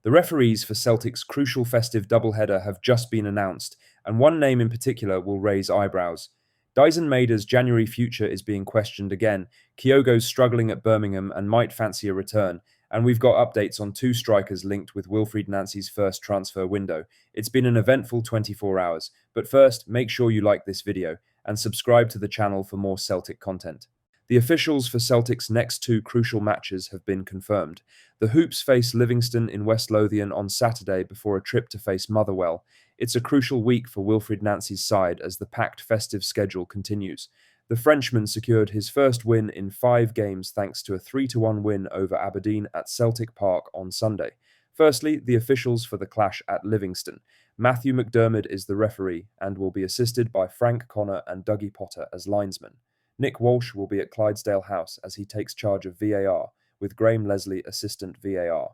The referees for Celtic's crucial festive doubleheader have just been announced, and one name in particular will raise eyebrows. Daizen Maeda's January future is being questioned again. Kyogo's struggling at Birmingham and might fancy a return, and we've got updates on two strikers linked with Wilfried Nancy's first transfer window. It's been an eventful 24 hours, but first, make sure you like this video and subscribe to the channel for more Celtic content. The officials for Celtic's next two crucial matches have been confirmed. The Hoops face Livingston in West Lothian on Saturday before a trip to face Motherwell. It's a crucial week for Wilfried Nancy's side as the packed festive schedule continues. The Frenchman secured his first win in 5 games thanks to a 3-1 win over Aberdeen at Celtic Park on Sunday. Firstly, the officials for the clash at Livingston. Matthew McDermott is the referee and will be assisted by Frank Connor and Dougie Potter as linesmen. Nick Walsh will be at Clydesdale House as he takes charge of VAR, with Graham Leslie assistant VAR.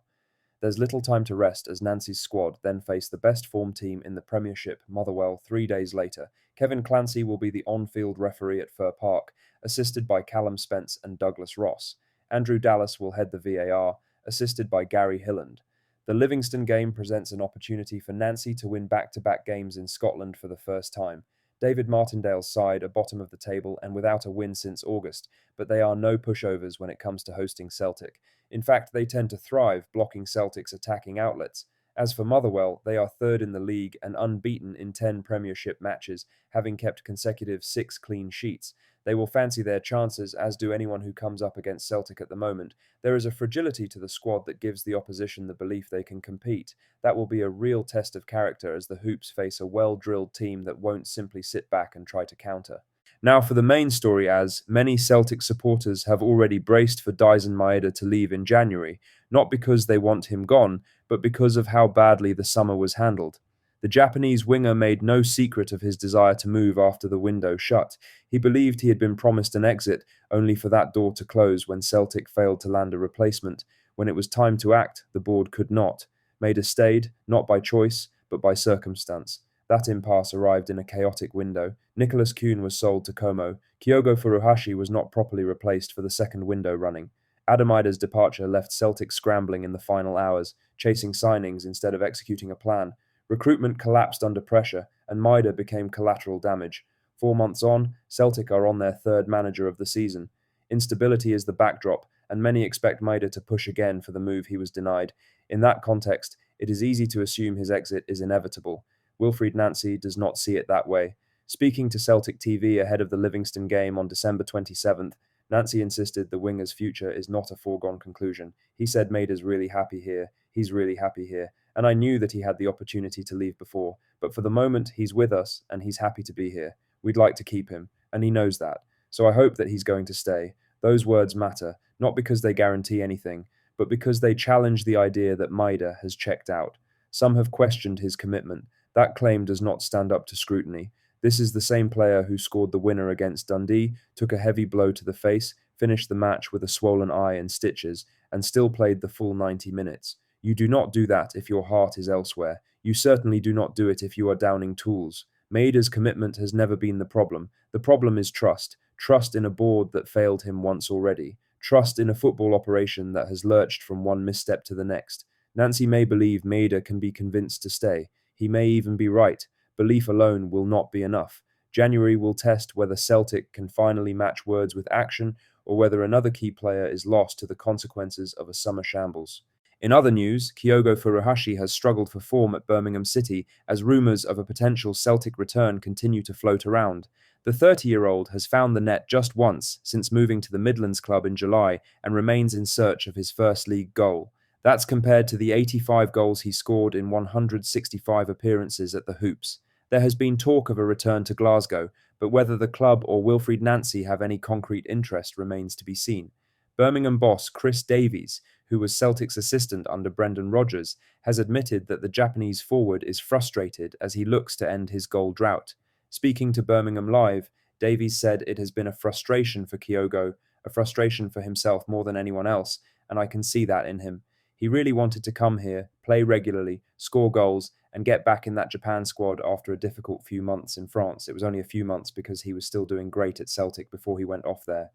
There's little time to rest as Nancy's squad then face the best form team in the Premiership, Motherwell, 3 days later. Kevin Clancy will be the on-field referee at Fir Park, assisted by Callum Spence and Douglas Ross. Andrew Dallas will head the VAR, assisted by Gary Hilland. The Livingston game presents an opportunity for Nancy to win back-to-back games in Scotland for the first time. David Martindale's side are bottom of the table and without a win since August, but they are no pushovers when it comes to hosting Celtic. In fact, they tend to thrive blocking Celtic's attacking outlets. As for Motherwell, they are third in the league and unbeaten in 10 Premiership matches, having kept consecutive 6 clean sheets. They will fancy their chances, as do anyone who comes up against Celtic at the moment. There is a fragility to the squad that gives the opposition the belief they can compete. That will be a real test of character as the Hoops face a well-drilled team that won't simply sit back and try to counter. Now for the main story, as many Celtic supporters have already braced for Daizen Maeda to leave in January, not because they want him gone, but because of how badly the summer was handled. The Japanese winger made no secret of his desire to move after the window shut. He believed he had been promised an exit, only for that door to close when Celtic failed to land a replacement. When it was time to act, the board could not. Maeda stayed, not by choice, but by circumstance. That impasse arrived in a chaotic window. Nicholas Kuhn was sold to Como. Kyogo Furuhashi was not properly replaced for the second window running. Adam Ida's departure left Celtic scrambling in the final hours, chasing signings instead of executing a plan. Recruitment collapsed under pressure, and Maeda became collateral damage. 4 months on, Celtic are on their third manager of the season. Instability is the backdrop, and many expect Maeda to push again for the move he was denied. In that context, it is easy to assume his exit is inevitable. Wilfried Nancy does not see it that way. Speaking to Celtic TV ahead of the Livingston game on December 27th, Nancy insisted the winger's future is not a foregone conclusion. He said Maeda's really happy here, he's really happy here, and I knew that he had the opportunity to leave before, but for the moment he's with us and he's happy to be here. We'd like to keep him, and he knows that. So I hope that he's going to stay. Those words matter, not because they guarantee anything, but because they challenge the idea that Maeda has checked out. Some have questioned his commitment. That claim does not stand up to scrutiny. This is the same player who scored the winner against Dundee, took a heavy blow to the face, finished the match with a swollen eye and stitches, and still played the full 90 minutes. You do not do that if your heart is elsewhere. You certainly do not do it if you are downing tools. Maeda's commitment has never been the problem. The problem is trust. Trust in a board that failed him once already. Trust in a football operation that has lurched from one misstep to the next. Nancy may believe Maeda can be convinced to stay. He may even be right. Belief alone will not be enough. January will test whether Celtic can finally match words with action, or whether another key player is lost to the consequences of a summer shambles. In other news, Kyogo Furuhashi has struggled for form at Birmingham City as rumours of a potential Celtic return continue to float around. The 30-year-old has found the net just once since moving to the Midlands club in July and remains in search of his first league goal. That's compared to the 85 goals he scored in 165 appearances at the Hoops. There has been talk of a return to Glasgow, but whether the club or Wilfried Nancy have any concrete interest remains to be seen. Birmingham boss Chris Davies, who was Celtic's assistant under Brendan Rodgers, has admitted that the Japanese forward is frustrated as he looks to end his goal drought. Speaking to Birmingham Live, Davies said it has been a frustration for Kyogo, a frustration for himself more than anyone else, and I can see that in him. He really wanted to come here, play regularly, score goals, and get back in that Japan squad after a difficult few months in France. It was only a few months because he was still doing great at Celtic before he went off there.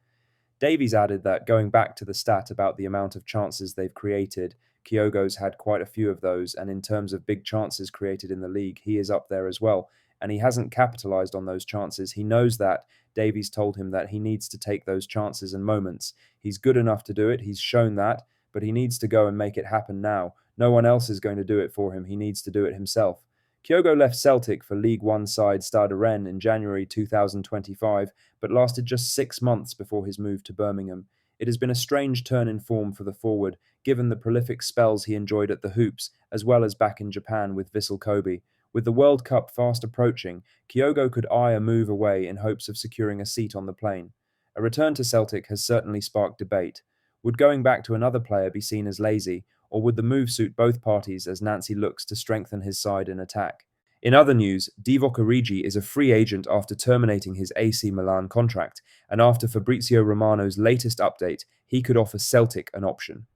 Davies added that, going back to the stat about the amount of chances they've created, Kyogo's had quite a few of those, and in terms of big chances created in the league, he is up there as well. And he hasn't capitalised on those chances. He knows that. Davies told him that he needs to take those chances and moments. He's good enough to do it. He's shown that, but he needs to go and make it happen now. No one else is going to do it for him. He needs to do it himself. Kyogo left Celtic for League One side Stade Rennes in January 2025, but lasted just 6 months before his move to Birmingham. It has been a strange turn in form for the forward, given the prolific spells he enjoyed at the Hoops, as well as back in Japan with Vissel Kobe. With the World Cup fast approaching, Kyogo could eye a move away in hopes of securing a seat on the plane. A return to Celtic has certainly sparked debate. Would going back to another player be seen as lazy, or would the move suit both parties as Nancy looks to strengthen his side in attack? In other news, Divock Origi is a free agent after terminating his AC Milan contract, and after Fabrizio Romano's latest update, he could offer Celtic an option.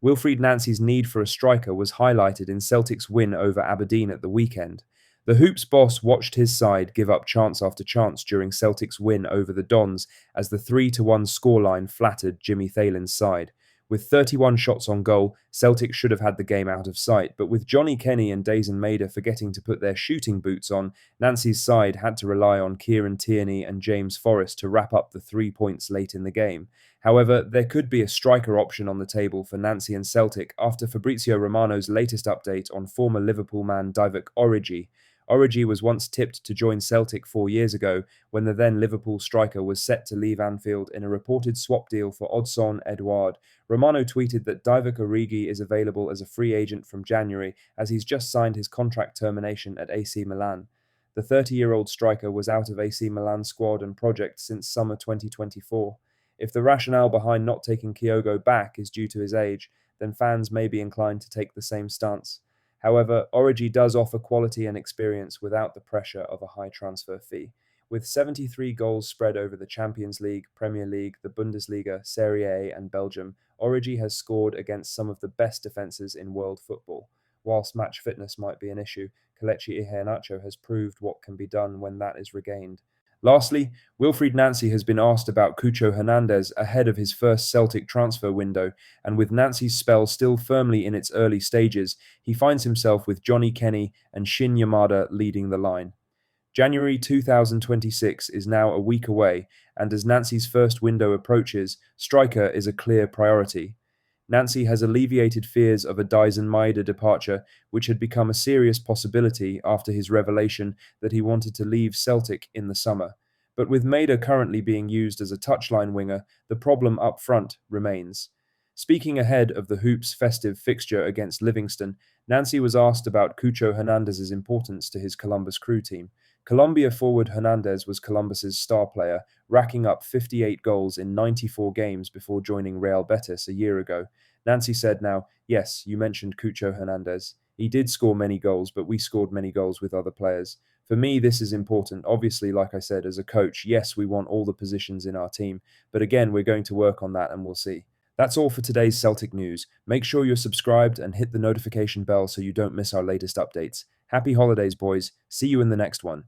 Wilfried Nancy's need for a striker was highlighted in Celtic's win over Aberdeen at the weekend. The Hoops boss watched his side give up chance after chance during Celtic's win over the Dons as the 3-1 scoreline flattered Jimmy Thalen's side. With 31 shots on goal, Celtic should have had the game out of sight, but with Johnny Kenny and Daizen Maeda forgetting to put their shooting boots on, Nancy's side had to rely on Kieran Tierney and James Forrest to wrap up the 3 points late in the game. However, there could be a striker option on the table for Nancy and Celtic after Fabrizio Romano's latest update on former Liverpool man Divock Origi. Origi was once tipped to join Celtic 4 years ago when the then Liverpool striker was set to leave Anfield in a reported swap deal for Odsonne Edouard. Romano tweeted that Divock Origi is available as a free agent from January as he's just signed his contract termination at AC Milan. The 30-year-old striker was out of AC Milan's squad and project since summer 2024. If the rationale behind not taking Kyogo back is due to his age, then fans may be inclined to take the same stance. However, Origi does offer quality and experience without the pressure of a high transfer fee. With 73 goals spread over the Champions League, Premier League, the Bundesliga, Serie A and Belgium, Origi has scored against some of the best defences in world football. Whilst match fitness might be an issue, Kelechi Iheanacho has proved what can be done when that is regained. Lastly, Wilfried Nancy has been asked about Cucho Hernandez ahead of his first Celtic transfer window, and with Nancy's spell still firmly in its early stages, he finds himself with Johnny Kenny and Shin Yamada leading the line. January 2026 is now a week away, and as Nancy's first window approaches, striker is a clear priority. Nancy has alleviated fears of a Daizen Maeda departure, which had become a serious possibility after his revelation that he wanted to leave Celtic in the summer. But with Maeda currently being used as a touchline winger, the problem up front remains. Speaking ahead of the Hoops' festive fixture against Livingston, Nancy was asked about Cucho Hernandez's importance to his Columbus Crew team. Colombia forward Hernandez was Columbus's star player, racking up 58 goals in 94 games before joining Real Betis a year ago. Nancy said now, "Yes, you mentioned Cucho Hernandez. He did score many goals, but we scored many goals with other players. For me, this is important. Obviously, like I said, as a coach, yes, we want all the positions in our team, but again, we're going to work on that and we'll see." That's all for today's Celtic news. Make sure you're subscribed and hit the notification bell so you don't miss our latest updates. Happy holidays, boys. See you in the next one.